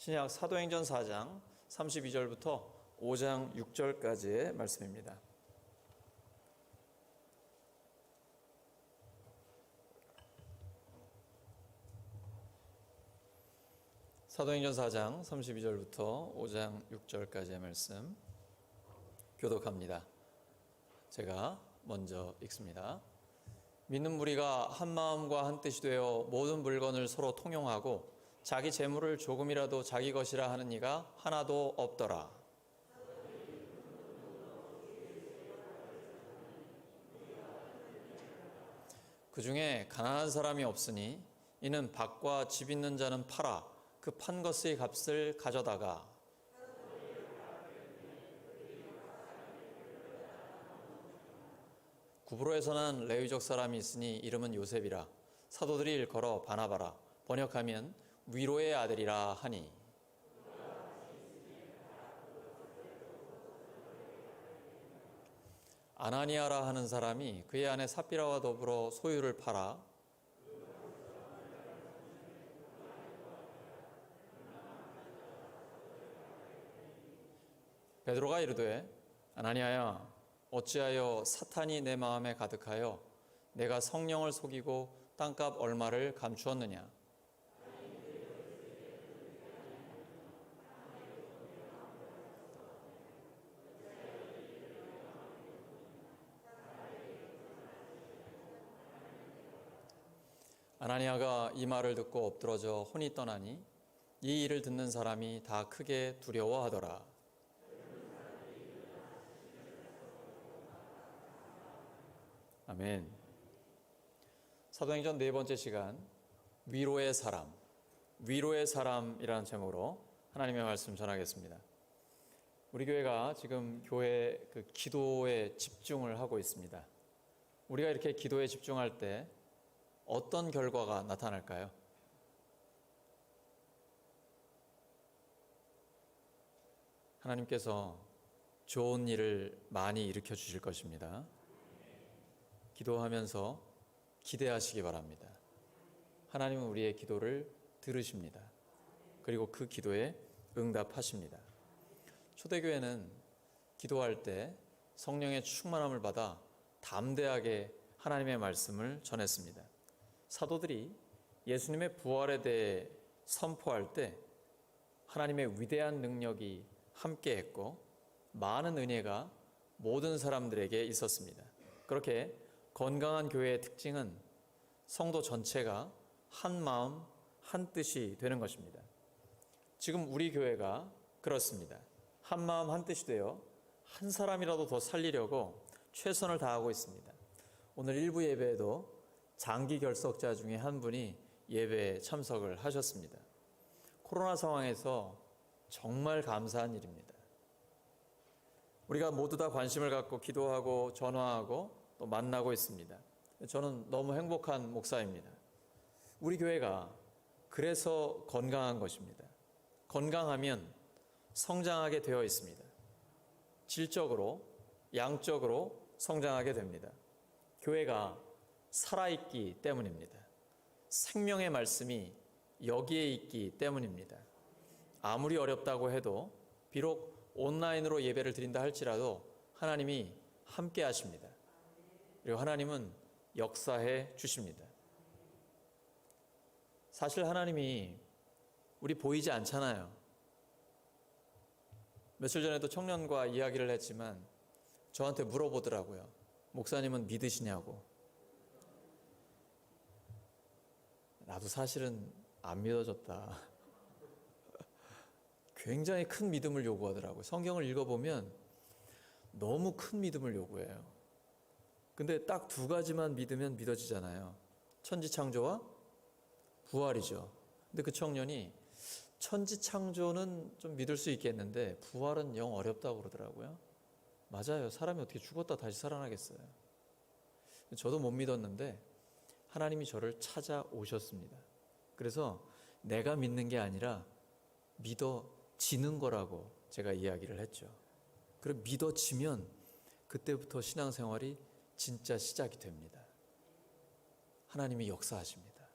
신약 사도행전 4장 32절부터 5장 6절까지의 말씀입니다. 사도행전 4장 32절부터 5장 6절까지의 말씀 교독합니다. 제가 먼저 읽습니다. 믿는 무리가 한 마음과 한 뜻이 되어 모든 물건을 서로 통용하고 자기 재물을 조금이라도 자기 것이라 하는 이가 하나도 없더라. 그 중에 가난한 사람이 없으니 이는 밭과 집 있는 자는 팔아 그 판 것의 값을 가져다가 구브로에서 난 레위족 사람이 있으니 이름은 요셉이라. 사도들이 일컬어 바나바라. 번역하면 위로의 아들이라 하니. 아나니아라 하는 사람이 그의 아내 삽비라와 더불어 소유를 팔아 베드로가 이르되 아나니아야 어찌하여 사탄이 내 마음에 가득하여 내가 성령을 속이고 땅값 얼마를 감추었느냐. 아나니아가 이 말을 듣고 엎드러져 혼이 떠나니 이 일을 듣는 사람이 다 크게 두려워하더라. 아멘. 사도행전 네 번째 시간 위로의 사람, 위로의 사람이라는 제목으로 하나님의 말씀 전하겠습니다. 우리 교회가 지금 교회 기도에 집중을 하고 있습니다. 우리가 이렇게 기도에 집중할 때 어떤 결과가 나타날까요? 하나님께서 좋은 일을 많이 일으켜 주실 것입니다. 기도하면서 기대하시기 바랍니다. 하나님은 우리의 기도를 들으십니다. 그리고 그 기도에 응답하십니다. 초대교회는 기도할 때 성령의 충만함을 받아 담대하게 하나님의 말씀을 전했습니다. 사도들이 예수님의 부활에 대해 선포할 때 하나님의 위대한 능력이 함께했고 많은 은혜가 모든 사람들에게 있었습니다. 그렇게 건강한 교회의 특징은 성도 전체가 한 마음, 한 뜻이 되는 것입니다. 지금 우리 교회가 그렇습니다. 한 마음, 한 뜻이 되어 한 사람이라도 더 살리려고 최선을 다하고 있습니다. 오늘 일부 예배에도 장기 결석자 중에 한 분이 예배에 참석을 하셨습니다. 코로나 상황에서 정말 감사한 일입니다. 우리가 모두 다 관심을 갖고 기도하고 전화하고 또 만나고 있습니다. 저는 너무 행복한 목사입니다. 우리 교회가 그래서 건강한 것입니다. 건강하면 성장하게 되어 있습니다. 질적으로, 양적으로 성장하게 됩니다. 교회가 살아있기 때문입니다. 생명의 말씀이 여기에 있기 때문입니다. 아무리 어렵다고 해도 비록 온라인으로 예배를 드린다 할지라도 하나님이 함께 하십니다. 그리고 하나님은 역사해 주십니다. 사실 하나님이 우리 보이지 않잖아요. 며칠 전에도 청년과 이야기를 했지만 저한테 물어보더라고요. 목사님은 믿으시냐고. 나도 사실은 안 믿어졌다. 굉장히 큰 믿음을 요구하더라고요. 성경을 읽어보면 너무 큰 믿음을 요구해요. 근데 딱 두 가지만 믿으면 믿어지잖아요. 천지창조와 부활이죠. 근데 그 청년이 천지창조는 좀 믿을 수 있겠는데 부활은 영 어렵다고 그러더라고요. 맞아요. 사람이 어떻게 죽었다 다시 살아나겠어요. 저도 못 믿었는데 하나님이 저를 찾아오셨습니다. 그래서 내가 믿는 게 아니라 믿어지는 거라고 제가 이야기를 했죠. 그리고 믿어지면 그때부터 신앙생활이 진짜 시작이 됩니다. 하나님이 역사하십니다.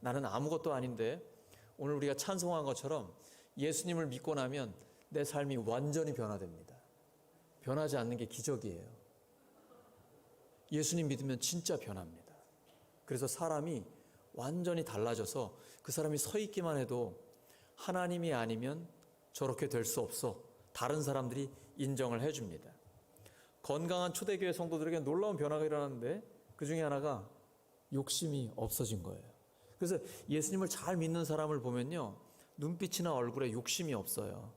나는 아무것도 아닌데 오늘 우리가 찬송한 것처럼 예수님을 믿고 나면 내 삶이 완전히 변화됩니다. 변하지 않는 게 기적이에요. 예수님 믿으면 진짜 변합니다. 그래서 사람이 완전히 달라져서 그 사람이 서 있기만 해도 하나님이 아니면 저렇게 될 수 없어. 다른 사람들이 인정을 해줍니다. 건강한 초대교회 성도들에게 놀라운 변화가 일어났는데 그 중에 하나가 욕심이 없어진 거예요. 그래서 예수님을 잘 믿는 사람을 보면요, 눈빛이나 얼굴에 욕심이 없어요.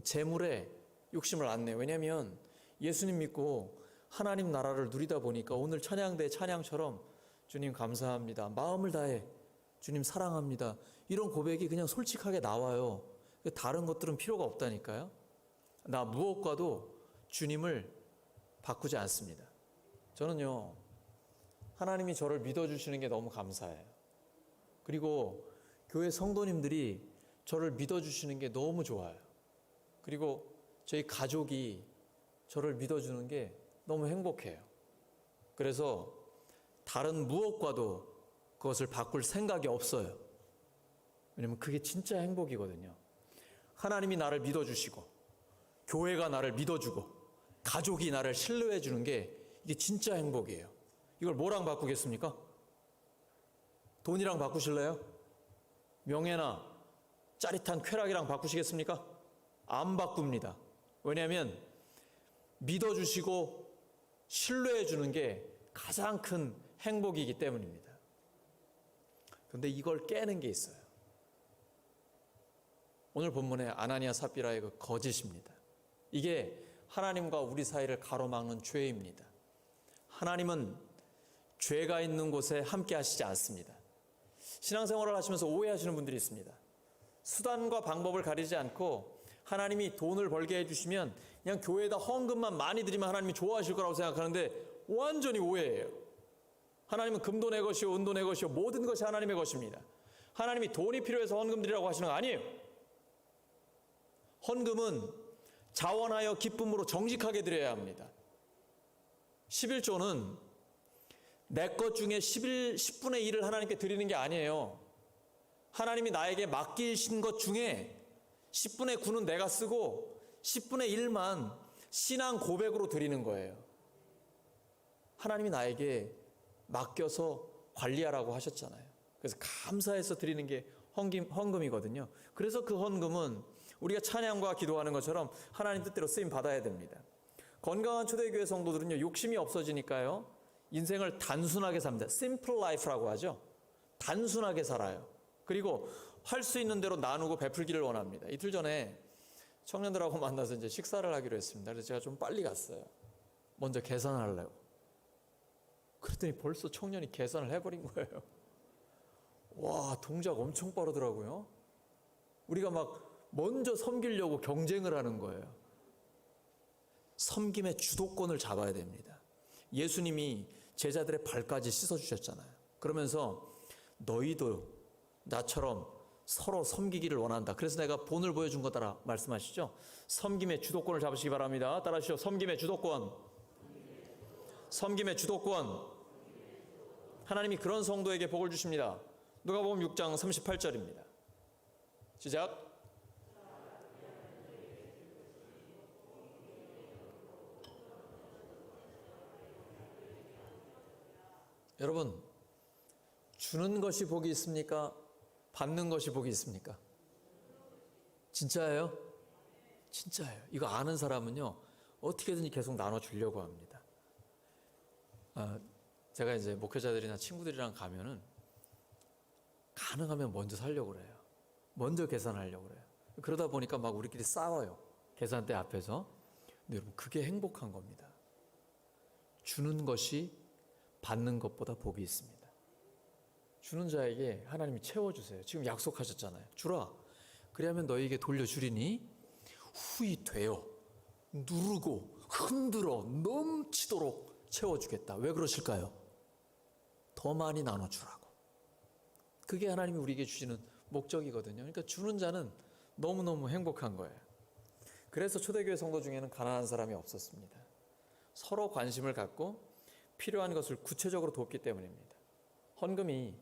재물에 욕심을 안 내요. 왜냐하면 예수님 믿고 하나님 나라를 누리다 보니까 오늘 찬양대 찬양처럼 주님 감사합니다, 마음을 다해 주님 사랑합니다, 이런 고백이 그냥 솔직하게 나와요. 다른 것들은 필요가 없다니까요. 나 무엇과도 주님을 바꾸지 않습니다. 저는요, 하나님이 저를 믿어주시는 게 너무 감사해요. 그리고 교회 성도님들이 저를 믿어주시는 게 너무 좋아요. 그리고 저희 가족이 저를 믿어주는 게 너무 행복해요. 그래서 다른 무엇과도 그것을 바꿀 생각이 없어요. 왜냐면 그게 진짜 행복이거든요. 하나님이 나를 믿어주시고 교회가 나를 믿어주고 가족이 나를 신뢰해 주는 게 이게 진짜 행복이에요. 이걸 뭐랑 바꾸겠습니까? 돈이랑 바꾸실래요? 명예나 짜릿한 쾌락이랑 바꾸시겠습니까? 안 바꿉니다. 왜냐하면 믿어주시고 신뢰해 주는 게 가장 큰 행복이기 때문입니다. 그런데 이걸 깨는 게 있어요. 오늘 본문의 아나니아 삽비라의 그 거짓입니다. 이게 하나님과 우리 사이를 가로막는 죄입니다. 하나님은 죄가 있는 곳에 함께 하시지 않습니다. 신앙생활을 하시면서 오해하시는 분들이 있습니다. 수단과 방법을 가리지 않고 하나님이 돈을 벌게 해주시면 그냥 교회에다 헌금만 많이 드리면 하나님이 좋아하실 거라고 생각하는데 완전히 오해예요. 하나님은 금도 내 것이요 은도 내 것이요 모든 것이 하나님의 것입니다. 하나님이 돈이 필요해서 헌금 드리라고 하시는 거 아니에요. 헌금은 자원하여 기쁨으로 정직하게 드려야 합니다. 11조는 내 것 중에 10분의 1을 하나님께 드리는 게 아니에요. 하나님이 나에게 맡기신 것 중에 10분의 9는 내가 쓰고 10분의 1만 신앙 고백으로 드리는 거예요. 하나님이 나에게 맡겨서 관리하라고 하셨잖아요. 그래서 감사해서 드리는 게 헌금이거든요. 그래서 그 헌금은 우리가 찬양과 기도하는 것처럼 하나님 뜻대로 쓰임 받아야 됩니다. 건강한 초대교회 성도들은요, 욕심이 없어지니까요, 인생을 단순하게 삽니다. simple life라고 하죠. 단순하게 살아요. 그리고 할 수 있는 대로 나누고 베풀기를 원합니다. 이틀 전에 청년들하고 만나서 이제 식사를 하기로 했습니다. 그래서 제가 좀 빨리 갔어요. 먼저 계산하려고. 그랬더니 벌써 청년이 계산을 해버린 거예요. 와, 동작 엄청 빠르더라고요. 우리가 막 먼저 섬기려고 경쟁을 하는 거예요. 섬김의 주도권을 잡아야 됩니다. 예수님이 제자들의 발까지 씻어주셨잖아요. 그러면서 너희도 나처럼 서로 섬기기를 원한다. 그래서 내가 본을 보여준 거다 말씀하시죠. 섬김의 주도권을 잡으시기 바랍니다. 따라하시죠. 섬김의 주도권. 섬김의 주도권. 하나님이 그런 성도에게 복을 주십니다. 누가복음 6장 38절입니다. 시작. 여러분, 주는 것이 복이 있습니까? 받는 것이 복이 있습니까? 진짜예요? 진짜예요. 이거 아는 사람은요, 어떻게든지 계속 나눠주려고 합니다. 제가 이제 목회자들이나 친구들이랑 가면은 가능하면 먼저 살려고 그래요. 먼저 계산하려고 그래요. 그러다 보니까 막 우리끼리 싸워요. 계산대 앞에서. 근데 여러분, 그게 행복한 겁니다. 주는 것이 받는 것보다 복이 있습니다. 주는 자에게 하나님이 채워주세요. 지금 약속하셨잖아요. 주라. 그리하면 너희에게 돌려주리니 후히 되어 누르고 흔들어 넘치도록 채워주겠다. 왜 그러실까요? 더 많이 나눠주라고. 그게 하나님이 우리에게 주시는 목적이거든요. 그러니까 주는 자는 너무너무 행복한 거예요. 그래서 초대교회 성도 중에는 가난한 사람이 없었습니다. 서로 관심을 갖고 필요한 것을 구체적으로 돕기 때문입니다. 헌금이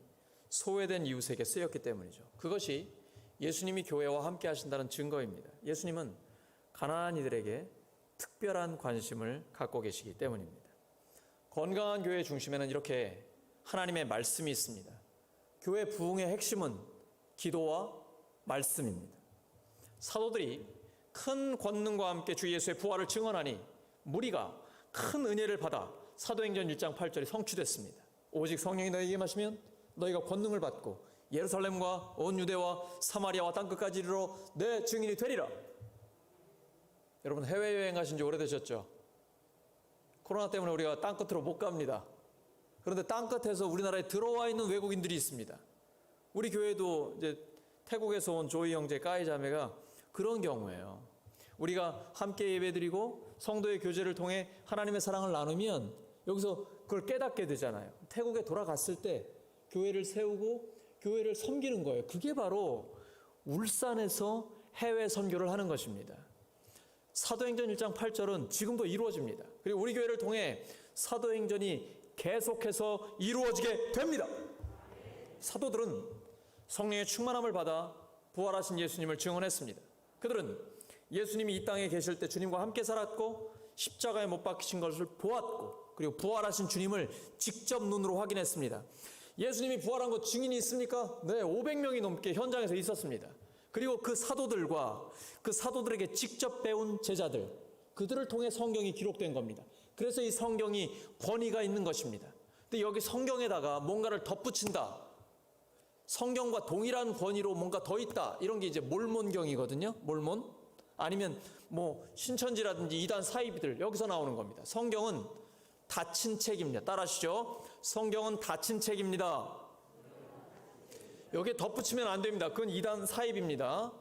소외된 이웃에게 쓰였기 때문이죠. 그것이 예수님이 교회와 함께 하신다는 증거입니다. 예수님은 가난한 이들에게 특별한 관심을 갖고 계시기 때문입니다. 건강한 교회의 중심에는 이렇게 하나님의 말씀이 있습니다. 교회 부흥의 핵심은 기도와 말씀입니다. 사도들이 큰 권능과 함께 주 예수의 부활을 증언하니 무리가 큰 은혜를 받아 사도행전 1장 8절이 성취됐습니다. 오직 성령이 너희에게 임하시면 너희가 권능을 받고 예루살렘과 온 유대와 사마리아와 땅끝까지 이르러 내 증인이 되리라. 여러분, 해외여행 가신 지 오래되셨죠? 코로나 때문에 우리가 땅끝으로 못 갑니다. 그런데 땅끝에서 우리나라에 들어와 있는 외국인들이 있습니다. 우리 교회도 이제 태국에서 온 조이 형제, 까이 자매가 그런 경우예요. 우리가 함께 예배드리고 성도의 교제를 통해 하나님의 사랑을 나누면 여기서 그걸 깨닫게 되잖아요. 태국에 돌아갔을 때 교회를 세우고 교회를 섬기는 거예요. 그게 바로 울산에서 해외 선교를 하는 것입니다. 사도행전 1장 8절은 지금도 이루어집니다. 그리고 우리 교회를 통해 사도행전이 계속해서 이루어지게 됩니다. 사도들은 성령의 충만함을 받아 부활하신 예수님을 증언했습니다. 그들은 예수님이 이 땅에 계실 때 주님과 함께 살았고 십자가에 못 박히신 것을 보았고 그리고 부활하신 주님을 직접 눈으로 확인했습니다. 예수님이 부활한 것 증인이 있습니까? 네, 500명이 넘게 현장에서 있었습니다. 그리고 그 사도들과 그 사도들에게 직접 배운 제자들, 그들을 통해 성경이 기록된 겁니다. 그래서 이 성경이 권위가 있는 것입니다. 근데 여기 성경에다가 뭔가를 덧붙인다, 성경과 동일한 권위로 뭔가 더 있다, 이런 게 이제 몰몬경이거든요. 몰몬, 아니면 뭐 신천지라든지 이단 사이비들, 여기서 나오는 겁니다. 성경은 닫힌 책입니다. 따라하시죠. 성경은 닫힌 책입니다. 여기에 덧붙이면 안 됩니다. 그건 이단 사입입니다.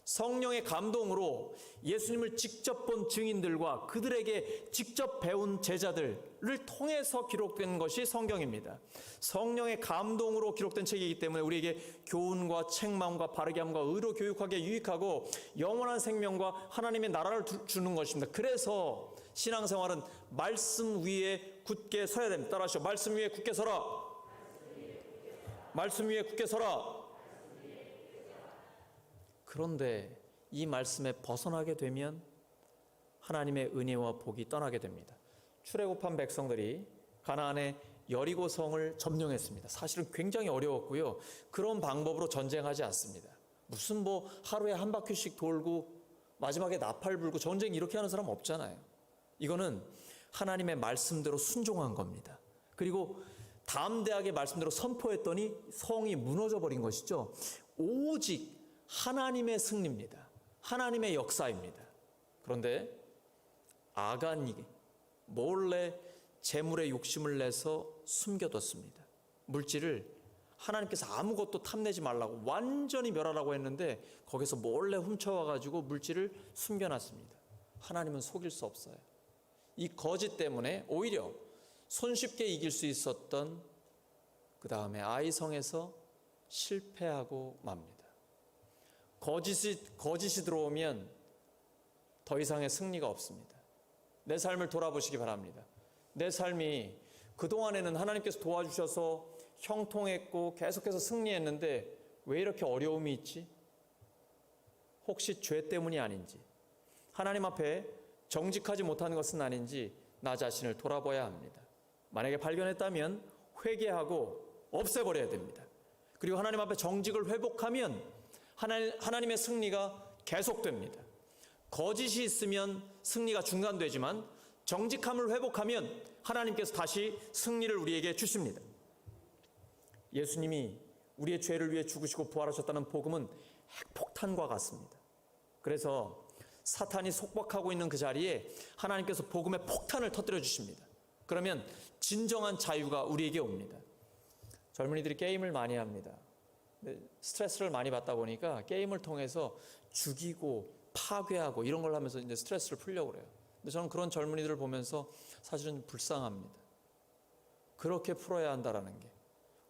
성령의 감동으로 예수님을 직접 본 증인들과 그들에게 직접 배운 제자들을 통해서 기록된 것이 성경입니다. 성령의 감동으로 기록된 책이기 때문에 우리에게 교훈과 책망과 바르게 함과 의로 교육하기에 유익하고 영원한 생명과 하나님의 나라를 주는 것입니다. 그래서 신앙생활은 말씀 위에 굳게 서야 됩니다. 따라하시죠. 말씀 위에 굳게 서라. 말씀 위에 굳게 서라. 그런데 이 말씀에 벗어나게 되면 하나님의 은혜와 복이 떠나게 됩니다. 출애굽한 백성들이 가나안의 여리고성을 점령했습니다. 사실은 굉장히 어려웠고요. 그런 방법으로 전쟁하지 않습니다. 무슨 뭐 하루에 한 바퀴씩 돌고 마지막에 나팔 불고 전쟁 이렇게 하는 사람 없잖아요. 이거는 하나님의 말씀대로 순종한 겁니다. 그리고 담대하게 말씀대로 선포했더니 성이 무너져 버린 것이죠. 오직 하나님의 승리입니다. 하나님의 역사입니다. 그런데 아간이 몰래 재물에 욕심을 내서 숨겨뒀습니다. 물질을 하나님께서 아무것도 탐내지 말라고 완전히 멸하라고 했는데 거기서 몰래 훔쳐와가지고 물질을 숨겨놨습니다. 하나님은 속일 수 없어요. 이 거짓 때문에 오히려 손쉽게 이길 수 있었던 그 다음에 아이성에서 실패하고 맙니다. 거짓이 들어오면 더 이상의 승리가 없습니다. 내 삶을 돌아보시기 바랍니다. 내 삶이 그동안에는 하나님께서 도와주셔서 형통했고 계속해서 승리했는데 왜 이렇게 어려움이 있지? 혹시 죄 때문이 아닌지, 하나님 앞에 정직하지 못하는 것은 아닌지 나 자신을 돌아봐야 합니다. 만약에 발견했다면 회개하고 없애버려야 됩니다. 그리고 하나님 앞에 정직을 회복하면 하나님의 승리가 계속됩니다. 거짓이 있으면 승리가 중단되지만 정직함을 회복하면 하나님께서 다시 승리를 우리에게 주십니다. 예수님이 우리의 죄를 위해 죽으시고 부활하셨다는 복음은 핵폭탄과 같습니다. 그래서 사탄이 속박하고 있는 그 자리에 하나님께서 복음의 폭탄을 터뜨려 주십니다. 그러면 진정한 자유가 우리에게 옵니다. 젊은이들이 게임을 많이 합니다. 스트레스를 많이 받다 보니까 게임을 통해서 죽이고 파괴하고 이런 걸 하면서 이제 스트레스를 풀려고 그래요. 근데 저는 그런 젊은이들을 보면서 사실은 불쌍합니다. 그렇게 풀어야 한다라는 게,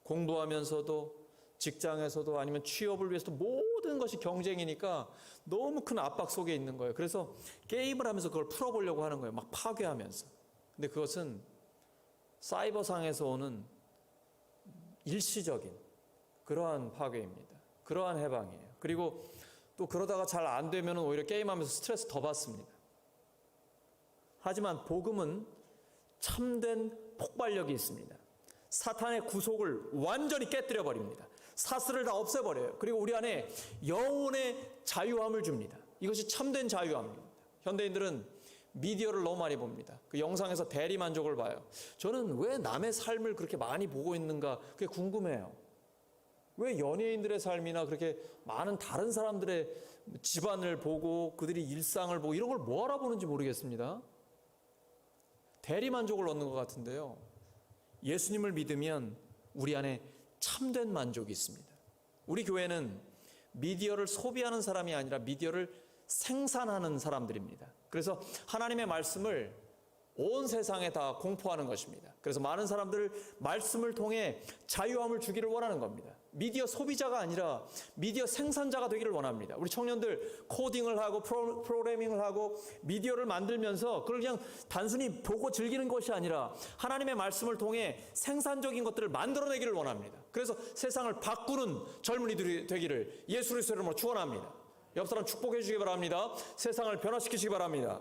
공부하면서도 직장에서도 아니면 취업을 위해서도 모든 것이 경쟁이니까 너무 큰 압박 속에 있는 거예요. 그래서 게임을 하면서 그걸 풀어보려고 하는 거예요. 막 파괴하면서. 근데 그것은 사이버상에서 오는 일시적인 그러한 파괴입니다. 그러한 해방이에요. 그리고 또 그러다가 잘 안 되면 오히려 게임하면서 스트레스 더 받습니다. 하지만 복음은 참된 폭발력이 있습니다. 사탄의 구속을 완전히 깨뜨려 버립니다. 사슬을 다 없애버려요. 그리고 우리 안에 영혼의 자유함을 줍니다. 이것이 참된 자유함입니다. 현대인들은 미디어를 너무 많이 봅니다. 그 영상에서 대리만족을 봐요. 저는 왜 남의 삶을 그렇게 많이 보고 있는가 그게 궁금해요. 왜 연예인들의 삶이나 그렇게 많은 다른 사람들의 집안을 보고 그들이 일상을 보고 이런 걸 뭐 알아보는지 모르겠습니다. 대리만족을 얻는 것 같은데요. 예수님을 믿으면 우리 안에 참된 만족이 있습니다. 우리 교회는 미디어를 소비하는 사람이 아니라 미디어를 생산하는 사람들입니다. 그래서 하나님의 말씀을 온 세상에 다 공포하는 것입니다. 그래서 많은 사람들 말씀을 통해 자유함을 주기를 원하는 겁니다. 미디어 소비자가 아니라 미디어 생산자가 되기를 원합니다. 우리 청년들 코딩을 하고 프로그래밍을 하고 미디어를 만들면서 그걸 그냥 단순히 보고 즐기는 것이 아니라 하나님의 말씀을 통해 생산적인 것들을 만들어내기를 원합니다. 그래서 세상을 바꾸는 젊은이들이 되기를 예수 그리스도의 이름으로 축원합니다. 옆 사람 축복해 주시기 바랍니다. 세상을 변화시키시기 바랍니다.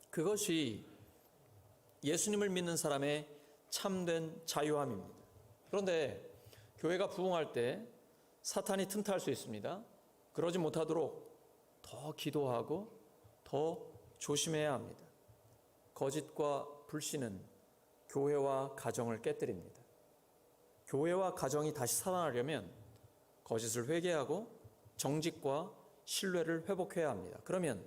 그것이 예수님을 믿는 사람의 참된 자유함입니다. 그런데 교회가 부흥할 때 사탄이 틈탈 수 있습니다. 그러지 못하도록 더 기도하고 더 조심해야 합니다. 거짓과 불신은 교회와 가정을 깨뜨립니다. 교회와 가정이 다시 살아나려면 거짓을 회개하고 정직과 신뢰를 회복해야 합니다. 그러면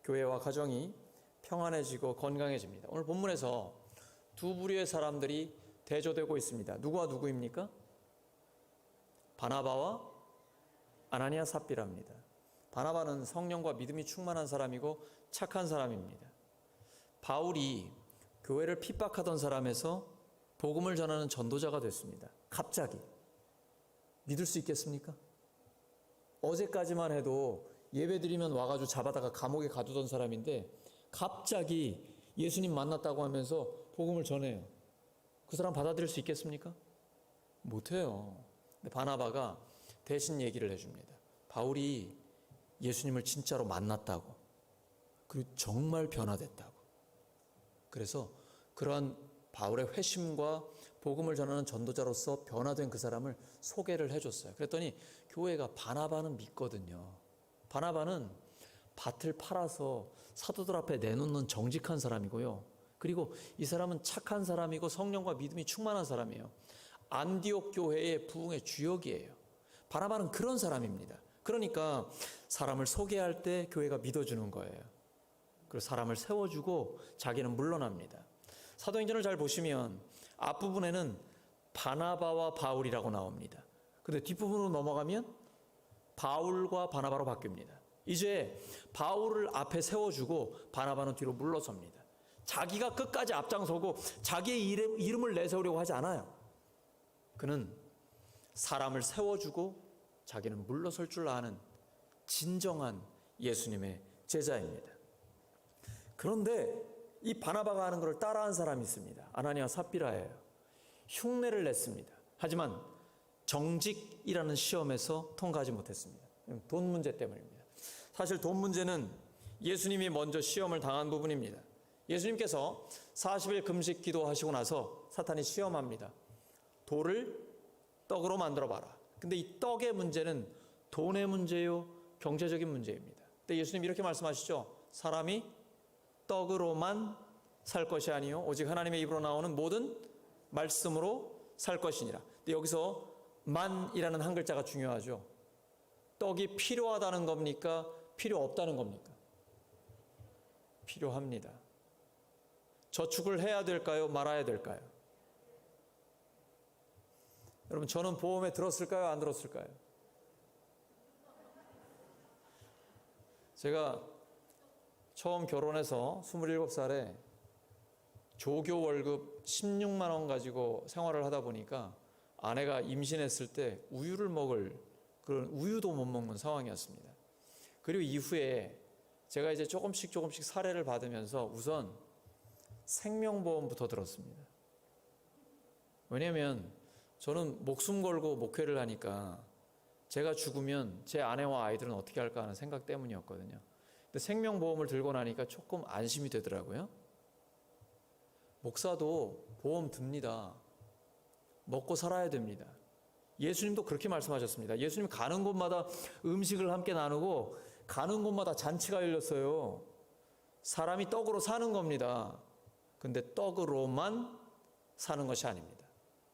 교회와 가정이 평안해지고 건강해집니다. 오늘 본문에서 두 부류의 사람들이 대조되고 있습니다. 누구와 누구입니까? 바나바와 아나니아 삽비라입니다. 바나바는 성령과 믿음이 충만한 사람이고 착한 사람입니다. 바울이 교회를 핍박하던 사람에서 복음을 전하는 전도자가 됐습니다. 갑자기. 믿을 수 있겠습니까? 어제까지만 해도 예배드리면 와가지고 잡아다가 감옥에 가두던 사람인데 갑자기 예수님 만났다고 하면서 복음을 전해요. 그 사람 받아들일 수 있겠습니까? 못해요. 근데 바나바가 대신 얘기를 해줍니다. 바울이 예수님을 진짜로 만났다고. 그리고 정말 변화됐다고. 그래서 그러한 바울의 회심과 복음을 전하는 전도자로서 변화된 그 사람을 소개를 해줬어요. 그랬더니 교회가 바나바는 믿거든요. 바나바는 밭을 팔아서 사도들 앞에 내놓는 정직한 사람이고요. 그리고 이 사람은 착한 사람이고 성령과 믿음이 충만한 사람이에요. 안디옥 교회의 부흥의 주역이에요. 바나바는 그런 사람입니다. 그러니까 사람을 소개할 때 교회가 믿어주는 거예요. 그리고 사람을 세워주고 자기는 물러납니다. 사도행전을 잘 보시면 앞부분에는 바나바와 바울이라고 나옵니다. 그런데 뒷부분으로 넘어가면 바울과 바나바로 바뀝니다. 이제 바울을 앞에 세워주고 바나바는 뒤로 물러섭니다. 자기가 끝까지 앞장서고 자기의 이름을 내세우려고 하지 않아요. 그는 사람을 세워주고 자기는 물러설 줄 아는 진정한 예수님의 제자입니다. 그런데 이 바나바가 하는 것을 따라한 사람이 있습니다. 아나니아 삽비라예요. 흉내를 냈습니다. 하지만 정직이라는 시험에서 통과하지 못했습니다. 돈 문제 때문입니다. 사실 돈 문제는 예수님이 먼저 시험을 당한 부분입니다. 예수님께서 40일 금식 기도하시고 나서 사탄이 시험합니다. 돌을 떡으로 만들어 봐라. 근데 이 떡의 문제는 돈의 문제요, 경제적인 문제입니다. 근데 예수님 이렇게 말씀하시죠. 사람이 떡으로만 살 것이 아니요 오직 하나님의 입으로 나오는 모든 말씀으로 살 것이니라. 근데 여기서 만이라는 한 글자가 중요하죠. 떡이 필요하다는 겁니까? 필요 없다는 겁니까? 필요합니다. 저축을 해야 될까요? 말아야 될까요? 여러분, 저는 보험에 들었을까요? 안 들었을까요? 제가 처음 결혼해서 27살에 조교 월급 16만 원 가지고 생활을 하다 보니까 아내가 임신했을 때 우유를 먹을 그런 우유도 못 먹는 상황이었습니다. 그리고 이후에 제가 이제 조금씩 사례를 받으면서 우선 생명보험부터 들었습니다. 왜냐하면 저는 목숨 걸고 목회를 하니까 제가 죽으면 제 아내와 아이들은 어떻게 할까 하는 생각 때문이었거든요. 근데 생명보험을 들고 나니까 조금 안심이 되더라고요. 목사도 보험 듭니다. 먹고 살아야 됩니다. 예수님도 그렇게 말씀하셨습니다. 예수님 가는 곳마다 음식을 함께 나누고 가는 곳마다 잔치가 열렸어요. 사람이 떡으로 사는 겁니다. 근데 떡으로만 사는 것이 아닙니다.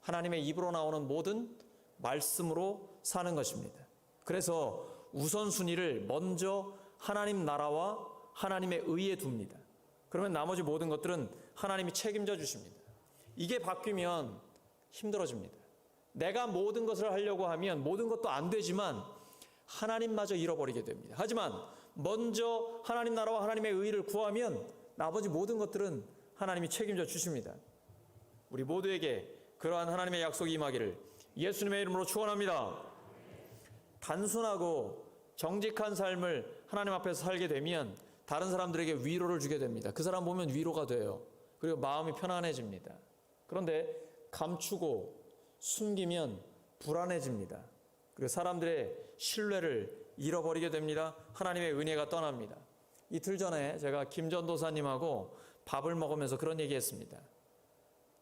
하나님의 입으로 나오는 모든 말씀으로 사는 것입니다. 그래서 우선순위를 먼저 하나님 나라와 하나님의 의에 둡니다. 그러면 나머지 모든 것들은 하나님이 책임져 주십니다. 이게 바뀌면 힘들어집니다. 내가 모든 것을 하려고 하면 모든 것도 안 되지만 하나님마저 잃어버리게 됩니다. 하지만 먼저 하나님 나라와 하나님의 의를 구하면 나머지 모든 것들은 하나님이 책임져 주십니다. 우리 모두에게 그러한 하나님의 약속이 임하기를 예수님의 이름으로 축원합니다. 단순하고 정직한 삶을 하나님 앞에서 살게 되면 다른 사람들에게 위로를 주게 됩니다. 그 사람 보면 위로가 돼요. 그리고 마음이 편안해집니다. 그런데 감추고 숨기면 불안해집니다. 그리고 사람들의 신뢰를 잃어버리게 됩니다. 하나님의 은혜가 떠납니다. 이틀 전에 제가 김전도사님하고 밥을 먹으면서 그런 얘기했습니다.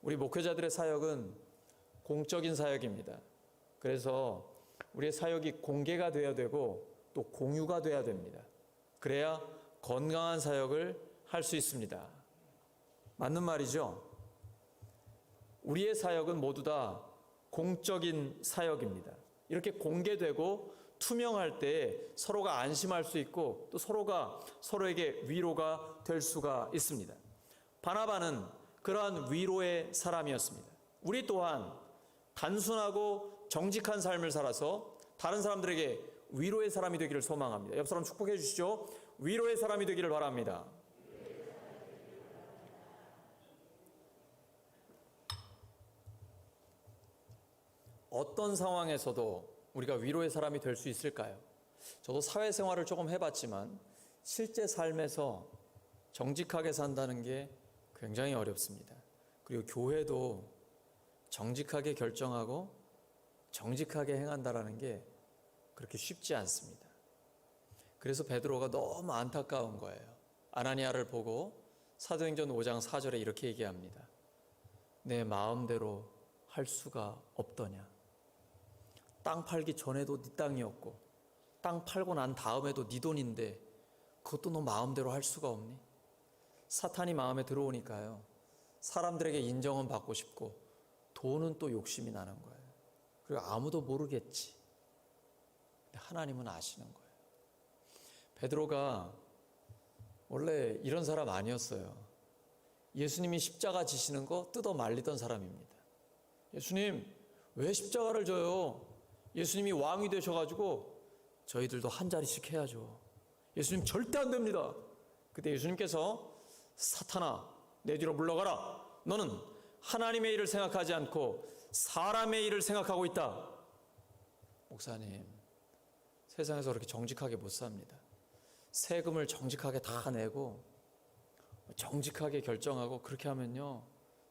우리 목회자들의 사역은 공적인 사역입니다. 그래서 우리의 사역이 공개가 되어야 되고 또 공유가 되어야 됩니다. 그래야 건강한 사역을 할 수 있습니다. 맞는 말이죠? 우리의 사역은 모두 다 공적인 사역입니다. 이렇게 공개되고 투명할 때 서로가 안심할 수 있고 또 서로가 서로에게 위로가 될 수가 있습니다. 바나바는 그러한 위로의 사람이었습니다. 우리 또한 단순하고 정직한 삶을 살아서 다른 사람들에게 위로의 사람이 되기를 소망합니다. 옆 사람 축복해 주시죠. 위로의 사람이 되기를 바랍니다. 어떤 상황에서도 우리가 위로의 사람이 될 수 있을까요? 저도 사회생활을 조금 해봤지만 실제 삶에서 정직하게 산다는 게 굉장히 어렵습니다. 그리고 교회도 정직하게 결정하고 정직하게 행한다라는 게 그렇게 쉽지 않습니다. 그래서 베드로가 너무 안타까운 거예요. 아나니아를 보고 사도행전 5장 4절에 이렇게 얘기합니다. 내 마음대로 할 수가 없더냐. 땅 팔기 전에도 네 땅이었고 땅 팔고 난 다음에도 네 돈인데 그것도 너 마음대로 할 수가 없니? 사탄이 마음에 들어오니까요. 사람들에게 인정은 받고 싶고 돈은 또 욕심이 나는 거예요. 그리고 아무도 모르겠지. 근데 하나님은 아시는 거예요. 베드로가 원래 이런 사람 아니었어요. 예수님이 십자가 지시는 거 뜯어 말리던 사람입니다. 예수님 왜 십자가를 져요? 예수님이 왕이 되셔가지고 저희들도 한 자리씩 해야죠. 예수님 절대 안 됩니다. 그때 예수님께서 사탄아 내 뒤로 물러가라. 너는 하나님의 일을 생각하지 않고 사람의 일을 생각하고 있다. 목사님 세상에서 그렇게 정직하게 못 삽니다. 세금을 정직하게 다 내고 정직하게 결정하고 그렇게 하면요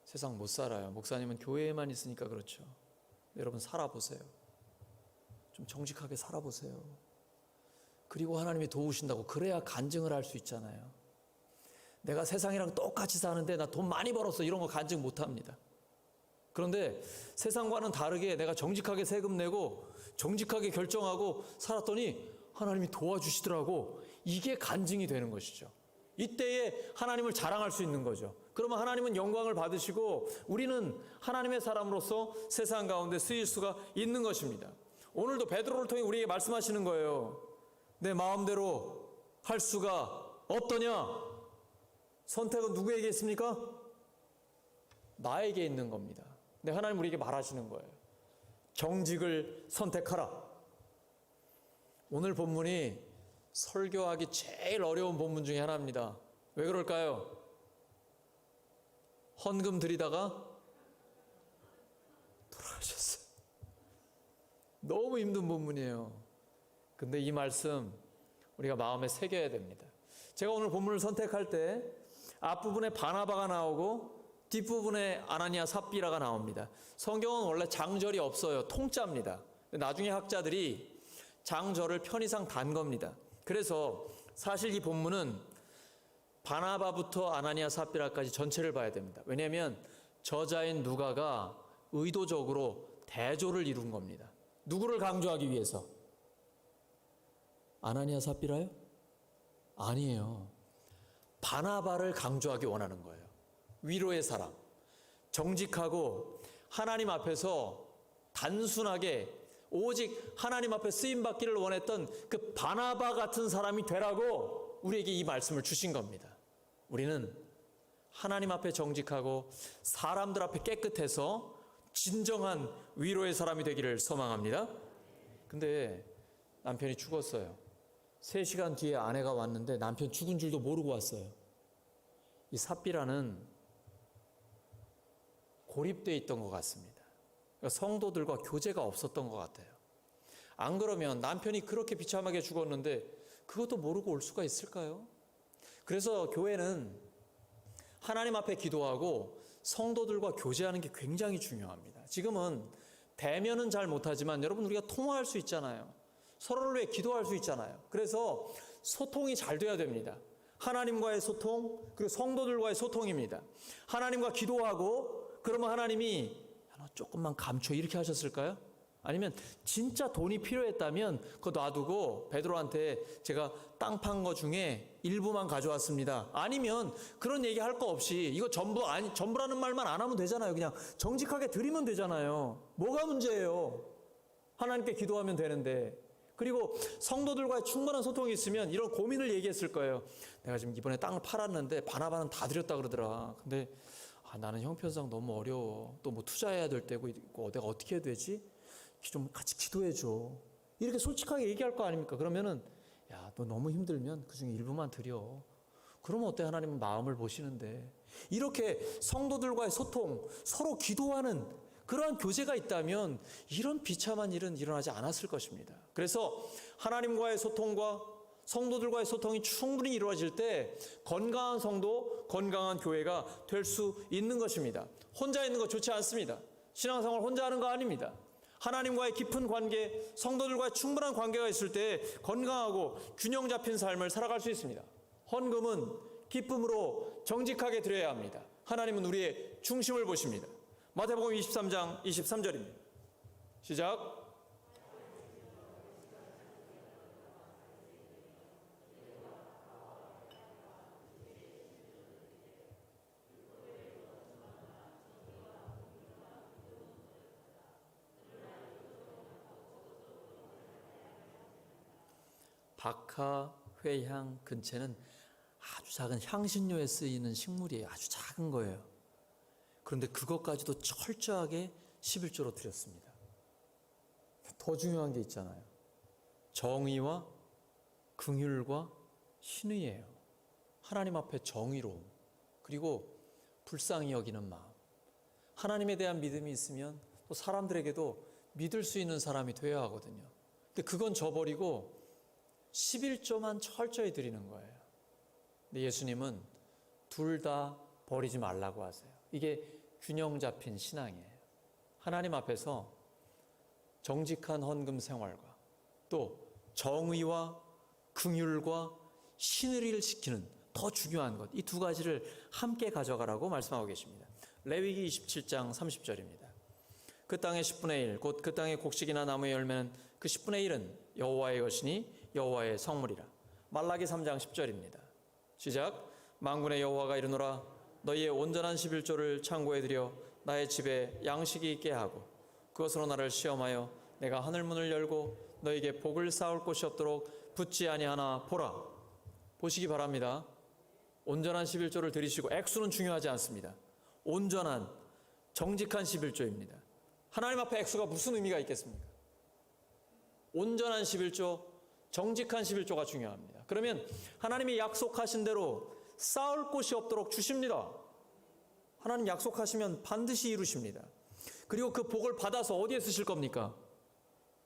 세상 못 살아요. 목사님은 교회에만 있으니까 그렇죠. 여러분 살아보세요. 좀 정직하게 살아보세요. 그리고 하나님이 도우신다고 그래야 간증을 할 수 있잖아요. 내가 세상이랑 똑같이 사는데 나 돈 많이 벌었어 이런 거 간증 못합니다. 그런데 세상과는 다르게 내가 정직하게 세금 내고 정직하게 결정하고 살았더니 하나님이 도와주시더라고. 이게 간증이 되는 것이죠. 이때에 하나님을 자랑할 수 있는 거죠. 그러면 하나님은 영광을 받으시고 우리는 하나님의 사람으로서 세상 가운데 쓰일 수가 있는 것입니다. 오늘도 베드로를 통해 우리에게 말씀하시는 거예요. 내 마음대로 할 수가 없더냐? 선택은 누구에게 있습니까? 나에게 있는 겁니다. 근데 하나님 우리에게 말하시는 거예요. 정직을 선택하라. 오늘 본문이 설교하기 제일 어려운 본문 중에 하나입니다. 왜 그럴까요? 헌금 드리다가 돌아가셨어요. 너무 힘든 본문이에요. 근데 이 말씀 우리가 마음에 새겨야 됩니다. 제가 오늘 본문을 선택할 때 앞부분에 바나바가 나오고 뒷부분에 아나니아 삽비라가 나옵니다. 성경은 원래 장절이 없어요. 통짜입니다. 나중에 학자들이 장절을 편의상 단 겁니다. 그래서 사실 이 본문은 바나바부터 아나니아 삽비라까지 전체를 봐야 됩니다. 왜냐하면 저자인 누가가 의도적으로 대조를 이룬 겁니다. 누구를 강조하기 위해서? 아나니아 삽비라요? 아니에요. 바나바를 강조하기 원하는 거예요. 위로의 사람, 정직하고 하나님 앞에서 단순하게 오직 하나님 앞에 쓰임받기를 원했던 그 바나바 같은 사람이 되라고 우리에게 이 말씀을 주신 겁니다. 우리는 하나님 앞에 정직하고 사람들 앞에 깨끗해서 진정한 위로의 사람이 되기를 소망합니다. 근데 남편이 죽었어요. 3시간 뒤에 아내가 왔는데 남편 죽은 줄도 모르고 왔어요. 이 삽비라는 고립되어 있던 것 같습니다. 그러니까 성도들과 교제가 없었던 것 같아요. 안 그러면 남편이 그렇게 비참하게 죽었는데 그것도 모르고 올 수가 있을까요? 그래서 교회는 하나님 앞에 기도하고 성도들과 교제하는 게 굉장히 중요합니다. 지금은 대면은 잘 못하지만 여러분 우리가 통화할 수 있잖아요. 서로를 위해 기도할 수 있잖아요. 그래서 소통이 잘 돼야 됩니다. 하나님과의 소통, 그리고 성도들과의 소통입니다. 하나님과 기도하고 그러면 하나님이 너 조금만 감춰 이렇게 하셨을까요? 아니면 진짜 돈이 필요했다면 그거 놔두고 베드로한테 제가 땅 판 거 중에 일부만 가져왔습니다. 아니면 그런 얘기 할 거 없이 이거 전부라는 말만 안 하면 되잖아요. 그냥 정직하게 드리면 되잖아요. 뭐가 문제예요? 하나님께 기도하면 되는데. 그리고 성도들과의 충분한 소통이 있으면 이런 고민을 얘기했을 거예요. 내가 지금 이번에 땅을 팔았는데 바나바는 다 드렸다 그러더라. 근데 나는 형편상 너무 어려워. 또 뭐 투자해야 될 때고 있고 내가 어떻게 해야 되지? 좀 같이 기도해 줘. 이렇게 솔직하게 얘기할 거 아닙니까? 그러면은 야, 너 너무 힘들면 그중에 일부만 드려. 그러면 어때? 하나님은 마음을 보시는데. 이렇게 성도들과의 소통, 서로 기도하는 그러한 교제가 있다면 이런 비참한 일은 일어나지 않았을 것입니다. 그래서 하나님과의 소통과 성도들과의 소통이 충분히 이루어질 때 건강한 성도, 건강한 교회가 될 수 있는 것입니다. 혼자 있는 거 좋지 않습니다. 신앙생활 혼자 하는 거 아닙니다. 하나님과의 깊은 관계, 성도들과의 충분한 관계가 있을 때 건강하고 균형 잡힌 삶을 살아갈 수 있습니다. 헌금은 기쁨으로 정직하게 드려야 합니다. 하나님은 우리의 중심을 보십니다. 마태복음 23장 23절입니다. 시작. 박하, 회향, 근채는 아주 작은 향신료에 쓰이는 식물이에요. 아주 작은 거예요. 그런데 그것까지도 철저하게 11조로 드렸습니다. 더 중요한 게 있잖아요. 정의와 긍휼과 신의예요. 하나님 앞에 정의로움, 그리고 불쌍히 여기는 마음. 하나님에 대한 믿음이 있으면 또 사람들에게도 믿을 수 있는 사람이 되어야 하거든요. 근데 그건 저버리고 11조만 철저히 드리는 거예요. 근데 예수님은 둘 다 버리지 말라고 하세요. 이게 균형 잡힌 신앙이에요. 하나님 앞에서 정직한 헌금 생활과 또 정의와 긍휼과 신의를 지키는 더 중요한 것, 이 두 가지를 함께 가져가라고 말씀하고 계십니다. 레위기 27장 30절입니다. 그 땅의 10분의 1, 곧 그 땅의 곡식이나 나무의 열매는 그 10분의 1은 여호와의 것이니 여호와의 성물이라. 말라기 3장 10절입니다. 시작. 만군의 여호와가 이르노라 너희의 온전한 11조를 창고에 들여 나의 집에 양식이 있게 하고 그것으로 나를 시험하여 내가 하늘문을 열고 너희에게 복을 쌓을 곳이 없도록 붙지 아니하나 보라. 보시기 바랍니다. 온전한 11조를 드리시고, 액수는 중요하지 않습니다. 온전한 정직한 11조입니다. 하나님 앞에 액수가 무슨 의미가 있겠습니까? 온전한 11조, 정직한 11조가 중요합니다. 그러면 하나님이 약속하신 대로 쌓을 곳이 없도록 주십니다. 하나님 약속하시면 반드시 이루십니다. 그리고 그 복을 받아서 어디에 쓰실 겁니까?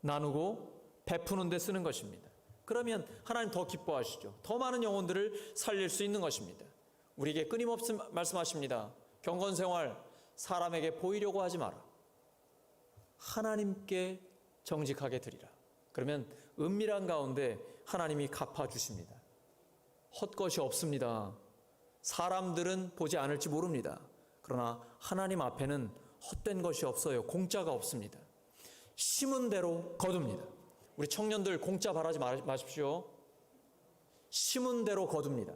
나누고 베푸는 데 쓰는 것입니다. 그러면 하나님 더 기뻐하시죠. 더 많은 영혼들을 살릴 수 있는 것입니다. 우리에게 끊임없이 말씀하십니다. 경건 생활 사람에게 보이려고 하지 마라. 하나님께 정직하게 드리라. 그러면 은밀한 가운데 하나님이 갚아주십니다. 헛것이 없습니다. 사람들은 보지 않을지 모릅니다. 그러나 하나님 앞에는 헛된 것이 없어요. 공짜가 없습니다. 심은 대로 거둡니다. 우리 청년들 공짜 바라지 마십시오. 심은 대로 거둡니다.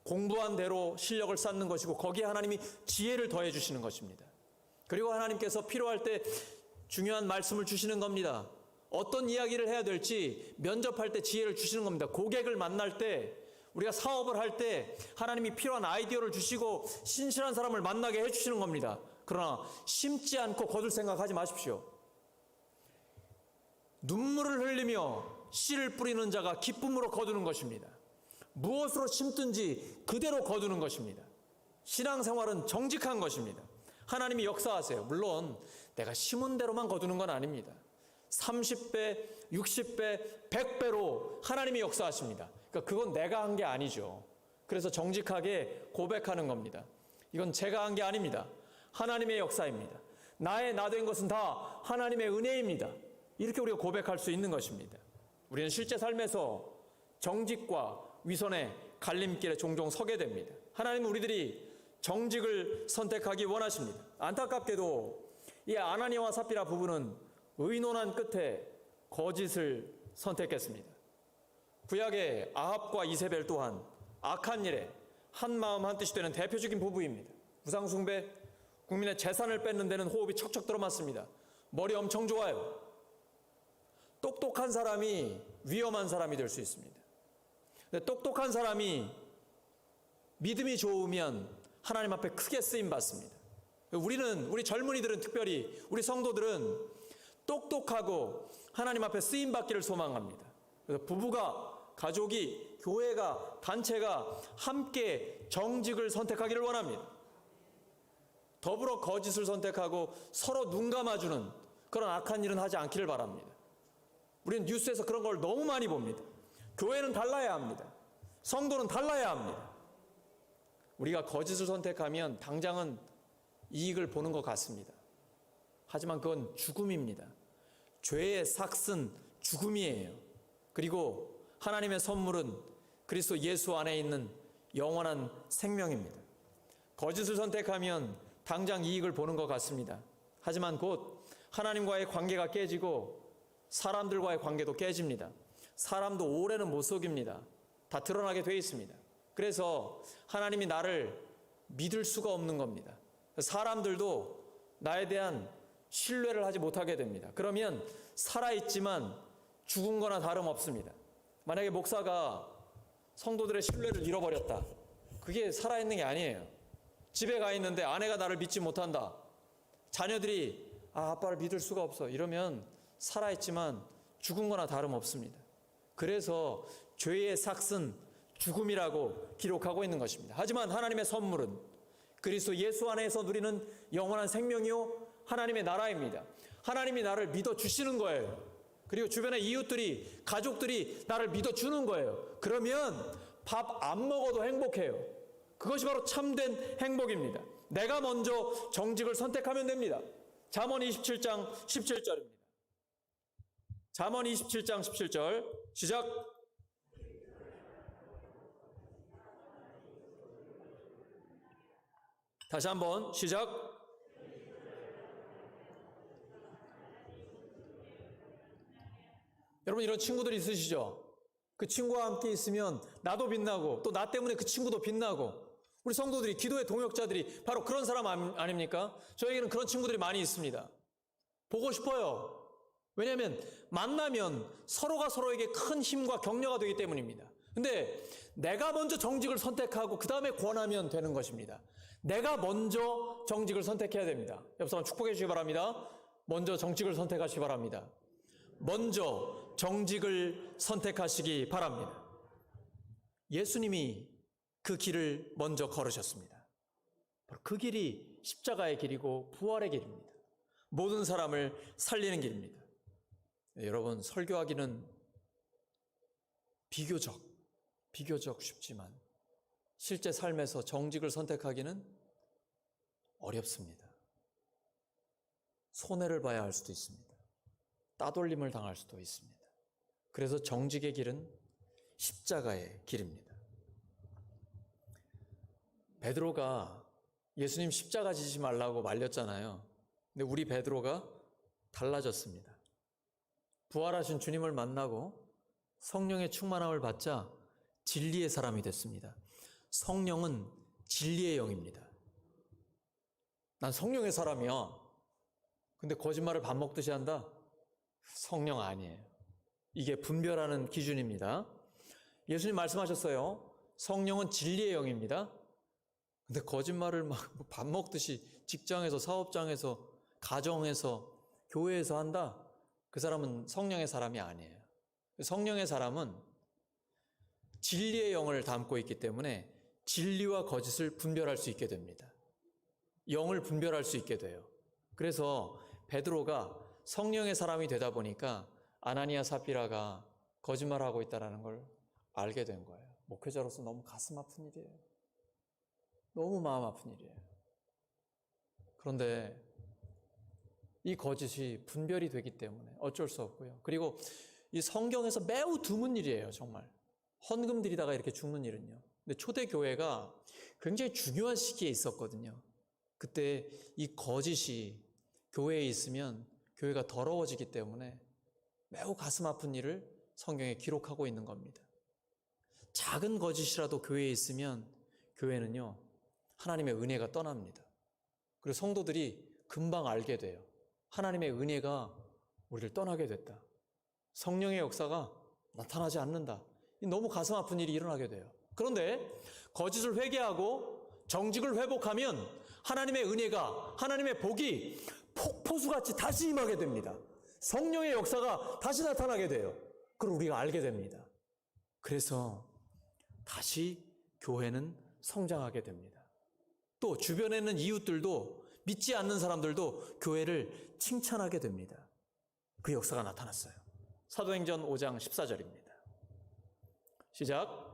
공부한 대로 실력을 쌓는 것이고 거기에 하나님이 지혜를 더해 주시는 것입니다. 그리고 하나님께서 필요할 때 중요한 말씀을 주시는 겁니다. 어떤 이야기를 해야 될지 면접할 때 지혜를 주시는 겁니다. 고객을 만날 때, 우리가 사업을 할 때 하나님이 필요한 아이디어를 주시고 신실한 사람을 만나게 해주시는 겁니다. 그러나 심지 않고 거둘 생각하지 마십시오. 눈물을 흘리며 씨를 뿌리는 자가 기쁨으로 거두는 것입니다. 무엇으로 심든지 그대로 거두는 것입니다. 신앙생활은 정직한 것입니다. 하나님이 역사하세요. 물론 내가 심은 대로만 거두는 건 아닙니다. 30배, 60배, 100배로 하나님이 역사하십니다. 그러니까 그건 내가 한 게 아니죠. 그래서 정직하게 고백하는 겁니다. 이건 제가 한 게 아닙니다. 하나님의 역사입니다. 나의 나 된 것은 다 하나님의 은혜입니다. 이렇게 우리가 고백할 수 있는 것입니다. 우리는 실제 삶에서 정직과 위선의 갈림길에 종종 서게 됩니다. 하나님은 우리들이 정직을 선택하기 원하십니다. 안타깝게도 이 아나니아와 삽비라 부부는 의논한 끝에 거짓을 선택했습니다. 구약의 아합과 이세벨 또한 악한 일에 한마음 한뜻이 되는 대표적인 부부입니다. 우상숭배, 국민의 재산을 뺏는 데는 호흡이 척척 들어맞습니다. 머리 엄청 좋아요. 똑똑한 사람이 위험한 사람이 될 수 있습니다. 똑똑한 사람이 믿음이 좋으면 하나님 앞에 크게 쓰임 받습니다. 우리 젊은이들은 특별히 우리 성도들은 똑똑하고 하나님 앞에 쓰임 받기를 소망합니다. 그래서 부부가, 가족이, 교회가, 단체가 함께 정직을 선택하기를 원합니다. 더불어 거짓을 선택하고 서로 눈 감아주는 그런 악한 일은 하지 않기를 바랍니다. 우리는 뉴스에서 그런 걸 너무 많이 봅니다. 교회는 달라야 합니다. 성도는 달라야 합니다. 우리가 거짓을 선택하면 당장은 이익을 보는 것 같습니다. 하지만 그건 죽음입니다. 죄의 삭은 죽음이에요. 그리고 하나님의 선물은 그리스도 예수 안에 있는 영원한 생명입니다. 거짓을 선택하면 당장 이익을 보는 것 같습니다. 하지만 곧 하나님과의 관계가 깨지고 사람들과의 관계도 깨집니다. 사람도 오래는 못 속입니다. 다 드러나게 돼 있습니다. 그래서 하나님이 나를 믿을 수가 없는 겁니다. 사람들도 나에 대한 신뢰를 하지 못하게 됩니다. 그러면 살아있지만 죽은 거나 다름없습니다. 만약에 목사가 성도들의 신뢰를 잃어버렸다. 그게 살아있는 게 아니에요. 집에 가 있는데 아내가 나를 믿지 못한다. 자녀들이 아빠를 믿을 수가 없어. 이러면 살아있지만 죽은 거나 다름없습니다. 그래서 죄의 삭은 죽음이라고 기록하고 있는 것입니다. 하지만 하나님의 선물은 그리스도 예수 안에서 누리는 영원한 생명이요 하나님의 나라입니다. 하나님이 나를 믿어주시는 거예요. 그리고 주변의 이웃들이, 가족들이 나를 믿어주는 거예요. 그러면 밥 안 먹어도 행복해요. 그것이 바로 참된 행복입니다. 내가 먼저 정직을 선택하면 됩니다. 잠언 27장 17절입니다. 잠언 27장 17절 시작. 다시 한번 시작. 여러분 이런 친구들이 있으시죠? 그 친구와 함께 있으면 나도 빛나고 또 나 때문에 그 친구도 빛나고 우리 성도들이 기도의 동역자들이 바로 그런 사람 아닙니까? 저에게는 그런 친구들이 많이 있습니다. 보고 싶어요. 왜냐하면 만나면 서로가 서로에게 큰 힘과 격려가 되기 때문입니다. 근데 내가 먼저 정직을 선택하고 그 다음에 권하면 되는 것입니다. 내가 먼저 정직을 선택해야 됩니다. 옆 사람 축복해 주시기 바랍니다. 먼저 정직을 선택하시기 바랍니다. 먼저 정직을 선택하시기 바랍니다. 예수님이 그 길을 먼저 걸으셨습니다. 바로 그 길이 십자가의 길이고 부활의 길입니다. 모든 사람을 살리는 길입니다. 네, 여러분 설교하기는 비교적 쉽지만 실제 삶에서 정직을 선택하기는 어렵습니다. 손해를 봐야 할 수도 있습니다. 따돌림을 당할 수도 있습니다. 그래서 정직의 길은 십자가의 길입니다. 베드로가 예수님 십자가 지지 말라고 말렸잖아요. 근데 우리 베드로가 달라졌습니다. 부활하신 주님을 만나고 성령의 충만함을 받자 진리의 사람이 됐습니다. 성령은 진리의 영입니다. 난 성령의 사람이야. 근데 거짓말을 밥 먹듯이 한다? 성령 아니에요. 이게 분별하는 기준입니다. 예수님 말씀하셨어요. 성령은 진리의 영입니다. 근데 거짓말을 막 밥 먹듯이 직장에서, 사업장에서, 가정에서, 교회에서 한다? 그 사람은 성령의 사람이 아니에요. 성령의 사람은 진리의 영을 담고 있기 때문에 진리와 거짓을 분별할 수 있게 됩니다. 영을 분별할 수 있게 돼요. 그래서 베드로가 성령의 사람이 되다 보니까 아나니아 삽비라가 거짓말하고 있다는 걸 알게 된 거예요. 목회자로서 너무 가슴 아픈 일이에요. 너무 마음 아픈 일이에요. 그런데 이 거짓이 분별이 되기 때문에 어쩔 수 없고요. 그리고 이 성경에서 매우 드문 일이에요. 정말 헌금 드리다가 이렇게 죽는 일은요. 근데 초대교회가 굉장히 중요한 시기에 있었거든요. 그때 이 거짓이 교회에 있으면 교회가 더러워지기 때문에 매우 가슴 아픈 일을 성경에 기록하고 있는 겁니다. 작은 거짓이라도 교회에 있으면 교회는요, 하나님의 은혜가 떠납니다. 그리고 성도들이 금방 알게 돼요. 하나님의 은혜가 우리를 떠나게 됐다. 성령의 역사가 나타나지 않는다. 너무 가슴 아픈 일이 일어나게 돼요. 그런데 거짓을 회개하고 정직을 회복하면 하나님의 은혜가, 하나님의 복이 폭포수같이 다시 임하게 됩니다. 성령의 역사가 다시 나타나게 돼요. 그걸 우리가 알게 됩니다. 그래서 다시 교회는 성장하게 됩니다. 또 주변에 있는 이웃들도, 믿지 않는 사람들도 교회를 칭찬하게 됩니다. 그 역사가 나타났어요. 사도행전 5장 14절입니다. 시작.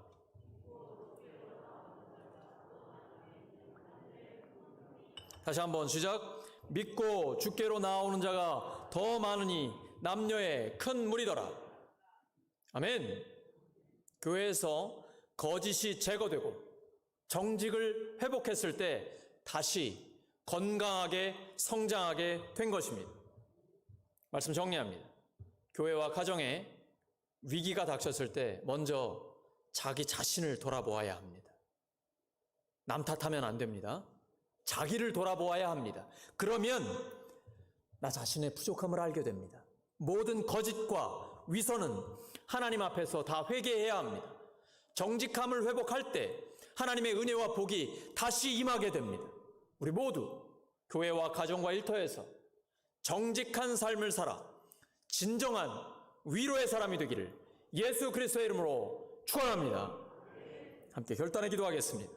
다시 한번 시작. 믿고 주께로 나오는 자가 더 많으니 남녀의 큰 무리더라. 아멘. 교회에서 거짓이 제거되고 정직을 회복했을 때 다시 건강하게 성장하게 된 것입니다. 말씀 정리합니다. 교회와 가정에 위기가 닥쳤을 때 먼저 자기 자신을 돌아보아야 합니다. 남 탓하면 안 됩니다. 자기를 돌아보아야 합니다. 그러면 나 자신의 부족함을 알게 됩니다. 모든 거짓과 위선은 하나님 앞에서 다 회개해야 합니다. 정직함을 회복할 때 하나님의 은혜와 복이 다시 임하게 됩니다. 우리 모두 교회와 가정과 일터에서 정직한 삶을 살아 진정한 위로의 사람이 되기를 예수 그리스도의 이름으로 축원합니다. 함께 결단의 기도하겠습니다.